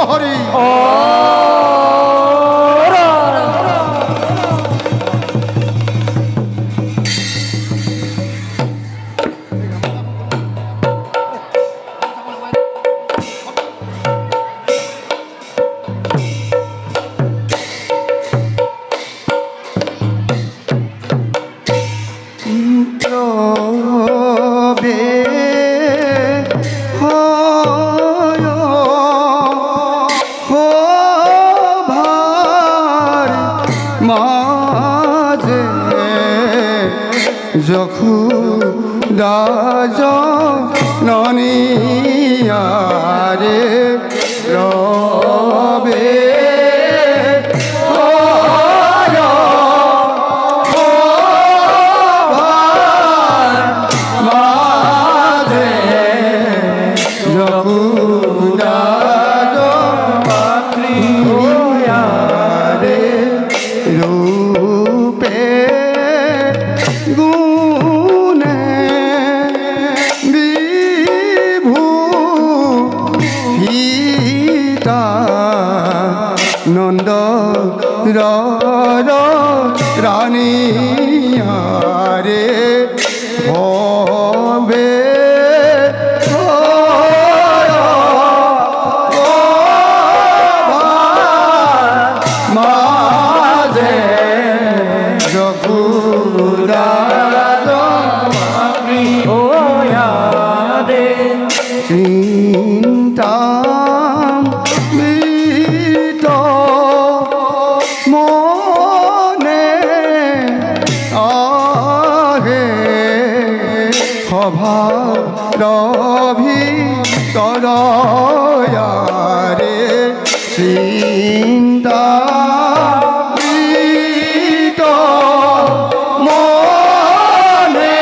হরি রাজ ননিয়ারে রবে নন্দ রানী হারে হবে মাঝে চিন্তা রভি তরয়ারে চিন্তা মনে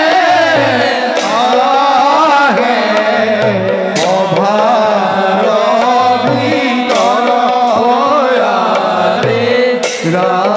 আহে অভারভি তরয়ারে রাম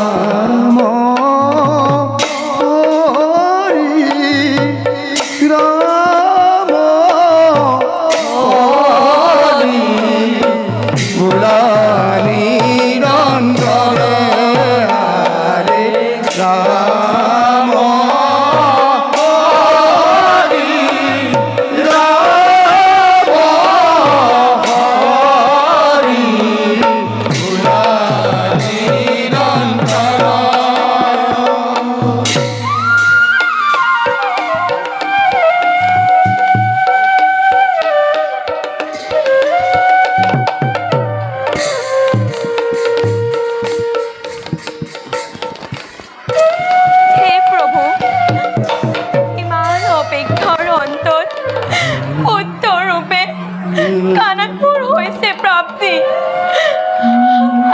কানপুর হয়েছে প্রাপ্তি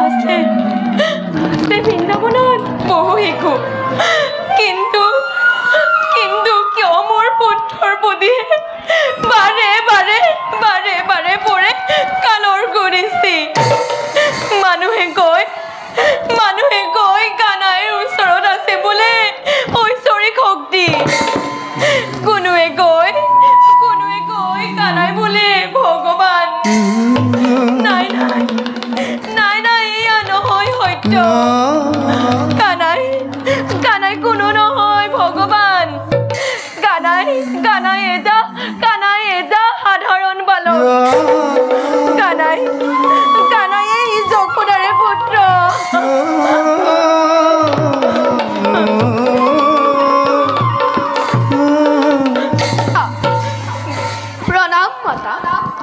আছে বৃন্দাবনত বহু শিশু কিন্তু কিন্তু কিয় মোৰ পুত্ৰৰ প্ৰতি বাৰে বাৰে বাৰে বাৰে পৰে কালৰ গুৰিছি মানুহে কয় কানাইৰ ওচৰত আছে বোলে ঐশ্বৰিক শক্তি কোনোৱে কয় কানাই বোলে ভগৱান নাই নাই নাই নাই এয়া নহয় সত্য কানাই কোনো নহয় ভগৱান কানাই এটা সাধাৰণ বালক কানাই এই যশোদাৰে পুত্ৰ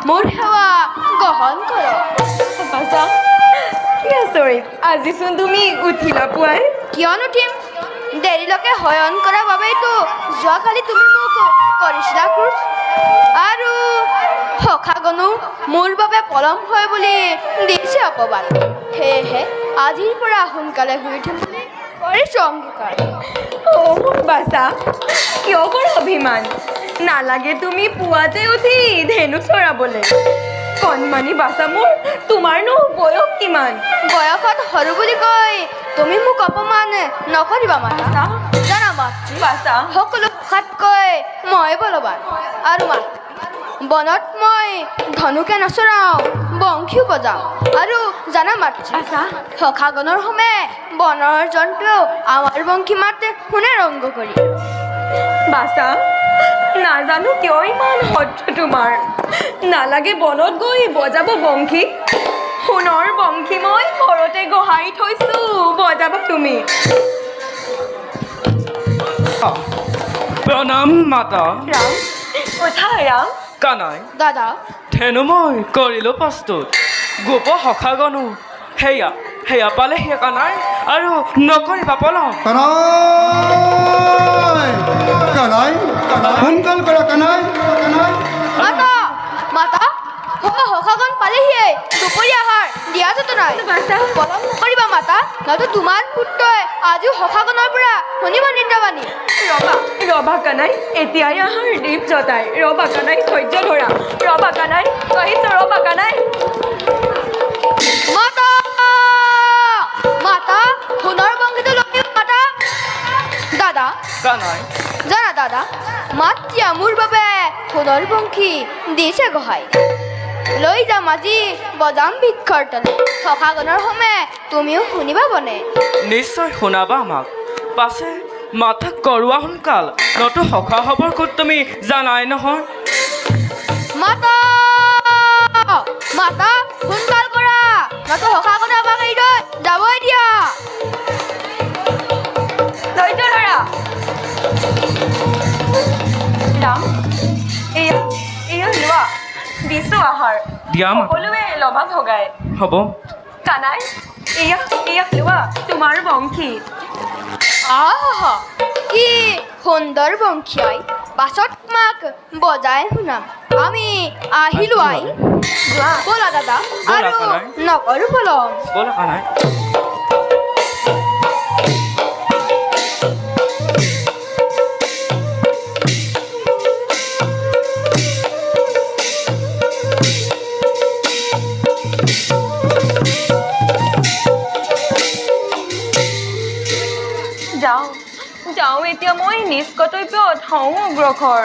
মোৰ সেৱা গ্ৰহণ কৰ আজিচোন তুমি উঠিলা পুৱাই কিয় নুঠিম দেৰিলৈকে শয়ন কৰাৰ বাবেতো যোৱাকালি তুমি মোক কৰিছিলা ক্ৰোধ আৰু সখাগনো মোৰ বাবে পলম হয় বুলি দিছে অপবাদ সেয়েহে আজিৰ পৰা সোনকালে শুই উঠিম বুলি কৰিছোঁ অংগীকাৰ মোৰ বাচা কিয় বৰ অভিমান নালাগে তুমি পুৱাতে উঠি ধেনু চৰাবলৈ কণমানি বাচা মোৰ তোমাৰনো বয়স কিমান বয়সত সৰু বুলি কৈ তুমি মোক অপমান নকৰিবা মাতা জানা মাতৃ বাচা সকলো ভাষাতকৈ মই বলৱান আৰু বনত মই ধনুকে নচৰাওঁ বংশীও বজাওঁ আৰু জানা মাতৃ সখাগণৰ সময়ে বনৰ জন্তু আমাৰ বংশী মাতে শুনে ৰংগ কৰি বাছা নাজানো কিয় ইমান সহ্য তোমাৰ নালাগে বনত গৈ বজাব বংশী সোণৰ বংশী মই ঘৰতে গহাই থৈছো বজাব তুমি প্ৰণাম মাতা ৰাম উঠা ৰাম কানাই দাদা ধেনু মই কৰিলোঁ প্ৰস্তুত গোপ সখাগনো সেয়া সেয়া পালে সেয়া কানাই আৰু নকৰিবা পলম কানাই সোনকাল কৰা কানাই মাতা মাতা সখাগণ পালেহিয়ে দুপৰীয়া আহাৰ দিয়া যত নাই পলম নকৰিবা মাতা নয়তো তোমাৰ পুত্ৰই আজিও সখাগণৰ পৰা শুনিব নিন্দাবাণী ৰবা ৰবা কানাই এতিয়াই আহাৰ দীপ জতাই ৰবা কানাই ধৈৰ্য ধৰা ৰবা কানাই আহিছো ৰবা কানাই মাতা মাতা সোণৰ বংশীটো লৈ মাতা দাদা কানাই জানা দাদা মাতিয়া মোৰ বাবে সোণৰ বংশী দিছে গোহাঁই লৈ যাম আজি বজাম বৃক্ষৰ তলে সখাগণৰ সময়ে তুমিও শুনিবা বনে নিশ্চয় শুনাবা আমাক পাছে মাথাক কৰোৱা সোনকাল নতো সখা হবৰ ক'ত তুমি জানাই নহয় মাতা মাতা সোনকাল কৰা নতো সখাগণে আমাক এৰি থৈ যাবই দিয়া ধৈৰ্য ধৰা ৰাম এয়া এয়া লোৱা দিছো আহাৰ দিয়া মাতা সকলোৱে লবা ভগাই হ'ব কানাই এয়া এয়া লোৱা তোমাৰ বংশী আহা কি সুন্দৰ বংশী আই পাছত তোমাক বজাই শুনাম আমি আহিলো আই যোৱা ব'লা দাদা ব'লা, আৰু কানাই। নকৰো পলম ব'লা কানাই যাওঁ যাওঁ এতিয়া মই নিজ কৰ্তব্যত হওঁ অগ্ৰসৰ